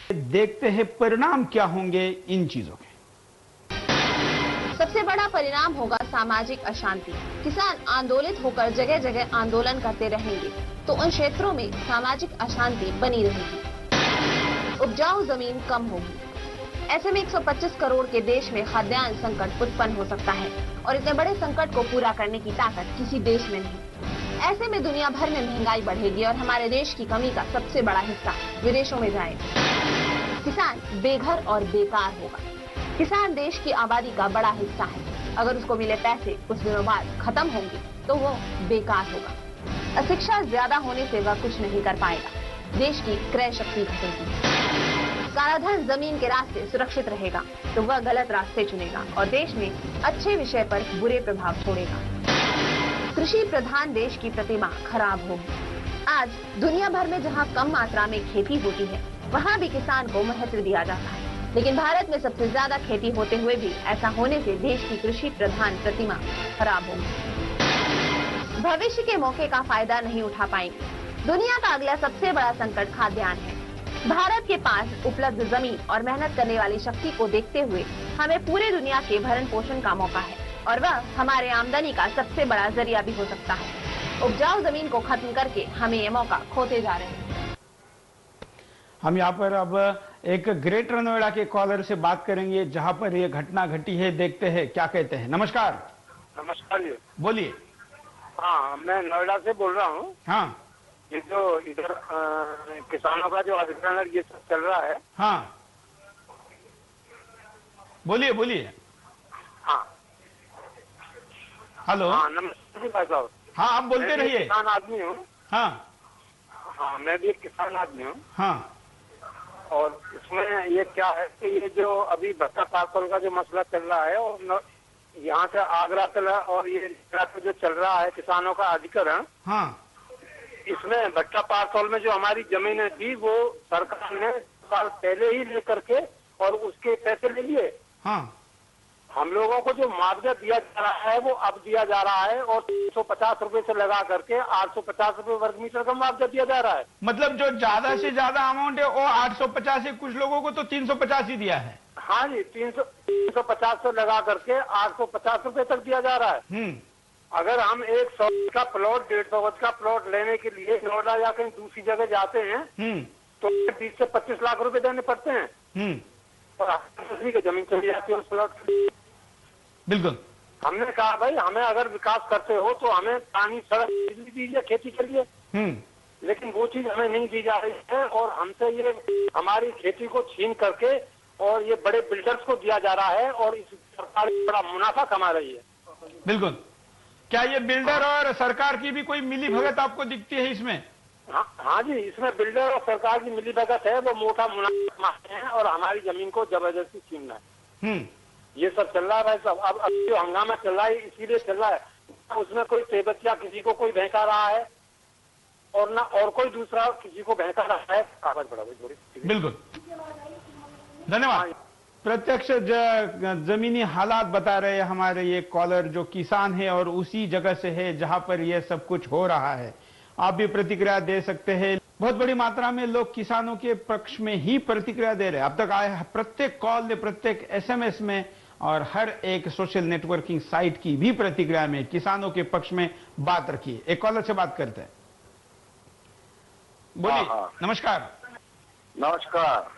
देखते हैं परिणाम क्या होंगे इन चीजों के। सबसे बड़ा परिणाम होगा सामाजिक अशांति। किसान आंदोलित होकर जगह जगह आंदोलन करते रहेंगे तो उन क्षेत्रों में सामाजिक अशांति बनी रहेगी। उपजाऊ जमीन कम होगी। ऐसे में 125 करोड़ के देश में खाद्यान्न संकट उत्पन्न हो सकता है और इतने बड़े संकट को पूरा करने की ताकत किसी देश में नहीं। ऐसे में दुनिया भर में महंगाई बढ़ेगी और हमारे देश की कमी का सबसे बड़ा हिस्सा विदेशों में जाएगा। किसान बेघर और बेकार होगा। किसान देश की आबादी का बड़ा हिस्सा है। अगर उसको मिले पैसे कुछ दिनों बाद खत्म होंगे तो वो बेकार होगा। अशिक्षा ज्यादा होने से वह कुछ नहीं कर पाएगा। देश की क्रय शक्ति घटेगी। कालाधन जमीन के रास्ते सुरक्षित रहेगा तो वह गलत रास्ते चुनेगा और देश में अच्छे विषय पर बुरे प्रभाव छोड़ेगा। कृषि प्रधान देश की प्रतिमा खराब होगी। आज दुनिया भर में जहां कम मात्रा में खेती होती है वहां भी किसान को महत्व दिया जाता है, लेकिन भारत में सबसे ज्यादा खेती होते हुए भी ऐसा होने से देश की कृषि प्रधान प्रतिमा खराब होगी। भविष्य के मौके का फायदा नहीं उठा पाएंगे। दुनिया का अगला सबसे बड़ा संकट खाद्यान्न है। भारत के पास उपलब्ध जमीन और मेहनत करने वाली शक्ति को देखते हुए हमें पूरे दुनिया के भरण पोषण का मौका है और वह हमारे आमदनी का सबसे बड़ा जरिया भी हो सकता है। उपजाऊ जमीन को खत्म करके हमें ये मौका खोते जा रहे हैं। हम यहाँ पर अब एक ग्रेटर नोएडा के कॉलर से बात करेंगे जहां पर ये घटना घटी है। देखते हैं क्या कहते हैं। नमस्कार। नमस्कार जी। बोलिए। हाँ, मैं नोएडा से बोल रहा हूँ। हाँ, ये जो इधर किसानों का जो अधिग्रहण ये सब चल रहा है। हाँ, बोलिए बोलिए। हाँ हेलो। हाँ, नमस्कार भाई साहब। हाँ, आप बोलते रहिए। किसान आदमी हूँ। हाँ हाँ, मैं भी एक किसान आदमी हूँ। हाँ। और इसमें ये क्या है कि ये जो अभी भत्ता पार्सल का जो मसला चल रहा है और यहाँ से आगरा चला और ये जो चल रहा है किसानों का अधिग्रहण। हाँ, इसमें भट्टा पार्सल में जो हमारी जमीनें थी वो सरकार ने साल पहले ही लेकर के और उसके पैसे ले लिए। हाँ। हम लोगों को जो मुआवजा दिया जा रहा है वो अब दिया जा रहा है और 350 रुपए से लगा करके 850 रुपए वर्ग मीटर का मुआवजा दिया जा रहा है। मतलब जो ज्यादा से ज्यादा अमाउंट है वो 850 है, कुछ लोगों को तो 350 ही दिया है। हाँ जी, 350 से लगा करके 850 रुपए तक दिया जा रहा है। अगर हम 100 का प्लॉट 150 गज का प्लॉट लेने के लिए नोएडा या कहीं दूसरी जगह जाते हैं तो 20 से 25 लाख रुपए देने पड़ते हैं और दूसरी की जमीन चली जाती है उस प्लॉट की। बिल्कुल। हमने कहा भाई हमें अगर विकास करते हो तो हमें पानी सड़क बिजली दीजिए खेती के लिए, लेकिन वो चीज हमें नहीं दी जा रही है और हमसे ये हमारी खेती को छीन करके और ये बड़े बिल्डर्स को दिया जा रहा है और इस सरकार बड़ा मुनाफा कमा रही है। बिल्कुल। क्या ये बिल्डर और सरकार की भी कोई मिली भगत आपको दिखती है इसमें? हाँ जी, इसमें बिल्डर और सरकार की मिली भगत है। वो मोटा मुनाफा कमाते हैं और हमारी जमीन को जबरदस्ती छीनना है। ये सब चल रहा है सब। अब जो हंगामा चल रहा है इसीलिए चल रहा है। उसमें कोई तेबतिया किसी को कोई बहका रहा है और ना और कोई दूसरा किसी को बहका रहा है। कागज बड़ा भाई। बिल्कुल, धन्यवाद। प्रत्यक्ष जमीनी हालात बता रहे हैं हमारे ये कॉलर जो किसान है और उसी जगह से है जहां पर ये सब कुछ हो रहा है। आप भी प्रतिक्रिया दे सकते हैं। बहुत बड़ी मात्रा में लोग किसानों के पक्ष में ही प्रतिक्रिया दे रहे हैं। अब तक आए प्रत्येक कॉल ने, प्रत्येक SMS में और हर एक सोशल नेटवर्किंग साइट की भी प्रतिक्रिया में किसानों के पक्ष में बात रखी। एक कॉलर से बात करते हैं। बोलिए। नमस्कार। नमस्कार।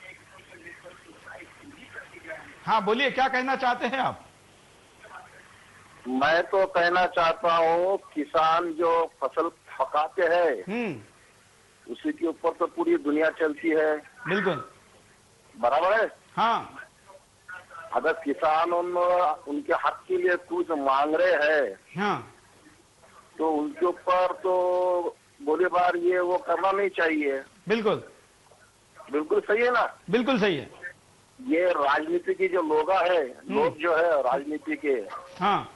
हाँ बोलिए, क्या कहना चाहते हैं आप? मैं तो कहना चाहता हूँ किसान जो फसल पकाते हैं उसी के ऊपर तो पूरी दुनिया चलती है। बिल्कुल बराबर है। हाँ, अगर किसान उनके हक के लिए कुछ मांग रहे हैं हाँ, तो उनके ऊपर तो गोलीबार ये वो करना नहीं चाहिए। बिल्कुल बिल्कुल सही है ना? बिल्कुल सही है। ये राजनीति की जो लोग जो है राजनीति के, हाँ,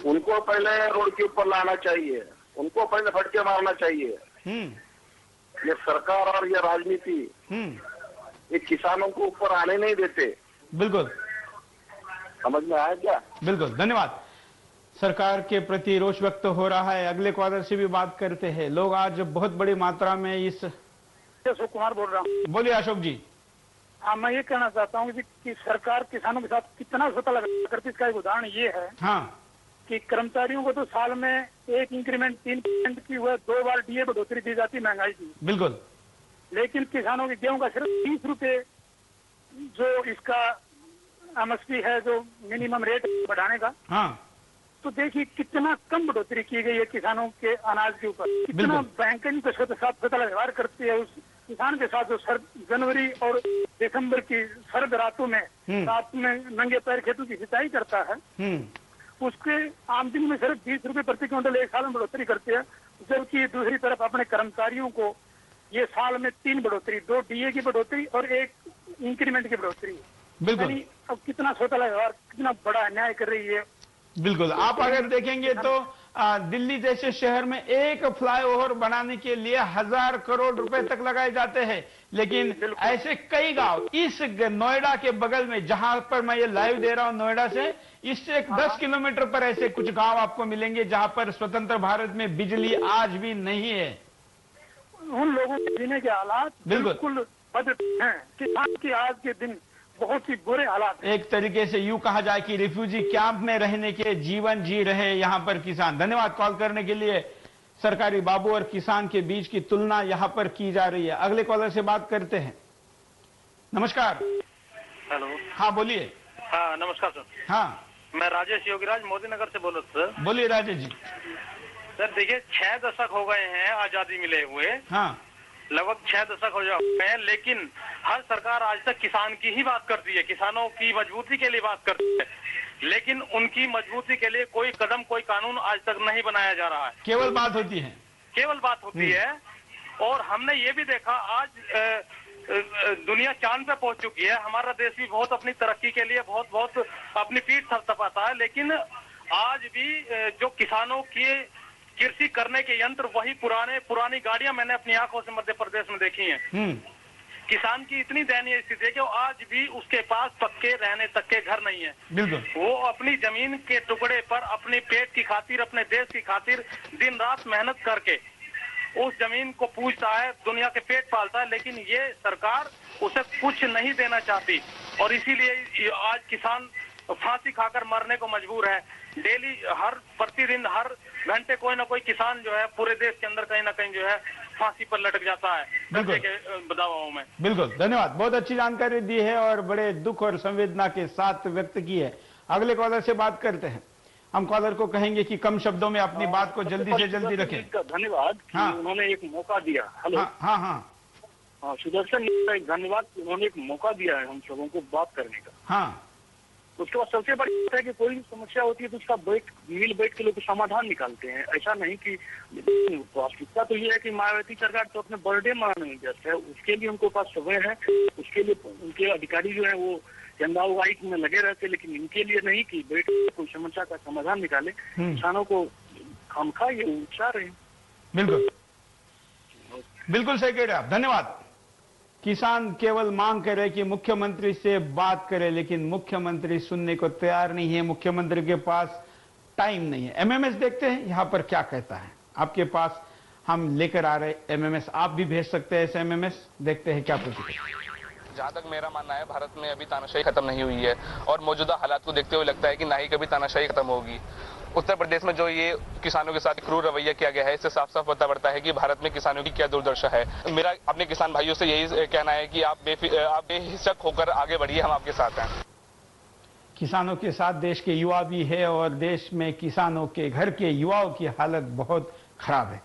उनको पहले रोड के ऊपर लाना चाहिए, उनको पहले फटके मारना चाहिए। ये सरकार और ये राजनीति ये किसानों को ऊपर आने नहीं देते। बिल्कुल समझ में आया क्या? बिल्कुल, धन्यवाद। सरकार के प्रति रोष व्यक्त हो रहा है। अगले कॉलर से भी बात करते हैं। लोग आज बहुत बड़ी मात्रा में इस अशोक कुमार बोल रहा हूँ। बोलिए अशोक जी। हाँ, मैं ये कहना चाहता हूँ कि सरकार किसानों के साथ कितना सौदा लगा करती, इसका एक उदाहरण ये है कि कर्मचारियों को तो साल में एक इंक्रीमेंट 3% की हुआ, 2 बार डीए बढ़ोतरी दी जाती महंगाई की। बिल्कुल। लेकिन किसानों के गेहूं का सिर्फ 30 रुपए जो इसका एमएसपी है, जो मिनिमम रेट बढ़ाने का, तो देखिए कितना कम बढ़ोतरी की गई है किसानों के अनाज के ऊपर। कितना बैंकिंग के साथ सौदा व्यवहार करती है उस किसान के साथ, जो जनवरी और दिसंबर की सर्द रातों में रात में नंगे पैर खेतों की सिंचाई करता है, उसके आमदनी में सिर्फ 20 रुपए प्रति क्विंटल एक साल में बढ़ोतरी करते हैं। जबकि दूसरी तरफ अपने कर्मचारियों को ये साल में 3 बढ़ोतरी, 2 डीए की बढ़ोतरी और 1 इंक्रीमेंट की बढ़ोतरी। बिल्कुल। अब कितना सोचला व्यवहार, कितना बड़ा अन्याय कर रही है। बिल्कुल। आप अगर देखेंगे तो दिल्ली जैसे शहर में एक फ्लाईओवर बनाने के लिए 1000 करोड़ रुपए तक लगाए जाते हैं, लेकिन ऐसे कई गांव इस नोएडा के बगल में, जहां पर मैं ये लाइव दे रहा हूं नोएडा से, इससे 10 किलोमीटर पर ऐसे कुछ गांव आपको मिलेंगे जहां पर स्वतंत्र भारत में बिजली आज भी नहीं है। उन लोगों के जीने के हालात बिल्कुल बदतर हैं। किसान की आज के दिन बहुत ही बुरे हालात। एक तरीके से यूं कहा जाए कि रिफ्यूजी कैंप में रहने के जीवन जी रहे यहां पर किसान। धन्यवाद कॉल करने के लिए। सरकारी बाबू और किसान के बीच की तुलना यहां पर की जा रही है। अगले कॉलर से बात करते हैं। नमस्कार। हेलो। हाँ बोलिए। हाँ नमस्कार सर। हाँ मैं राजेश योगीराज मोदी नगर से बोल रहा सर। बोलिए राजेश जी। सर देखिए 6 दशक हो गए हैं आजादी मिले हुए। हाँ लगभग 6 दशक हो गए हैं, लेकिन हर सरकार आज तक किसान की ही बात करती है, किसानों की मजबूती के लिए बात करती है, लेकिन उनकी मजबूती के लिए कोई कदम, कोई कानून आज तक नहीं बनाया जा रहा है। केवल बात होती है, केवल बात होती है। और हमने ये भी देखा आज दुनिया चांद पे पहुंच चुकी है। हमारा देश भी बहुत अपनी तरक्की के लिए बहुत अपनी पीठ थपथपाता है, लेकिन आज भी जो किसानों की कृषि करने के यंत्र वही पुरानी गाड़ियां मैंने अपनी आंखों से मध्य प्रदेश में देखी हैं। किसान की इतनी दयनीय स्थिति है कि आज भी उसके पास पक्के रहने तक के घर नहीं है। बिल्कुल। वो अपनी जमीन के टुकड़े पर अपने पेट की खातिर, अपने देश की खातिर दिन रात मेहनत करके उस जमीन को पूजता है, दुनिया के पेट पालता है, लेकिन ये सरकार उसे कुछ नहीं देना चाहती और इसीलिए आज किसान फांसी खाकर मरने को मजबूर है। डेली हर प्रतिदिन हर घंटे कोई ना कोई किसान जो है पूरे देश के अंदर कहीं ना कहीं जो है फांसी पर लटक जाता है धरती के बदलावों में। बिल्कुल। धन्यवाद, बहुत अच्छी जानकारी दी है और बड़े दुख और संवेदना के साथ व्यक्त की है। अगले कॉलर से बात करते हैं। हम कॉलर को कहेंगे कि कम शब्दों में अपनी बात को जल्दी से जल्दी रखें। धन्यवाद। हाँ। उन्होंने एक मौका दिया। हेलो। हाँ हाँ हाँ सुदर्शन, धन्यवाद, उन्होंने एक मौका दिया है हम सबों को बात करने का। हाँ। उसके बाद सबसे बड़ी बात है कि कोई भी समस्या होती है तो उसका बैठ के लोग समाधान निकालते हैं। ऐसा नहीं कि वास्तविकता तो ये है कि मायावती सरकार तो अपने बर्थडे मनाने में व्यस्त है, उसके लिए उनको पास समय है, उसके लिए उनके अधिकारी जो है वो झंडा वाइट में लगे रहते, लेकिन इनके लिए नहीं कि बैठ कोई समस्या का समाधान निकाले। किसानों को खामखा ये उच्चार रहे। बिल्कुल बिल्कुल सही कह रहे आप। धन्यवाद। किसान केवल मांग करे कि मुख्यमंत्री से बात करे, लेकिन मुख्यमंत्री सुनने को तैयार नहीं है। मुख्यमंत्री के पास टाइम नहीं है। एमएमएस देखते हैं यहां पर क्या कहता है। आपके पास हम लेकर आ रहे एमएमएस, आप भी भेज सकते हैं ऐसे एमएमएस। देखते हैं क्या प्रतिक्रिया। जहां तक मेरा मानना है, भारत में अभी तानाशाही खत्म नहीं हुई है और मौजूदा हालात को देखते हुए लगता है कि ना ही कभी तानाशाही खत्म होगी। उत्तर प्रदेश में जो ये किसानों के साथ क्रूर रवैया किया गया है, इससे साफ साफ पता पड़ता है कि भारत में किसानों की क्या दुर्दशा है। मेरा अपने किसान भाइयों से यही कहना है कि आप बेहिचक होकर आगे बढ़िए, हम आपके साथ हैं। किसानों के साथ देश के युवा भी है और देश में किसानों के घर के युवाओं की हालत बहुत खराब है।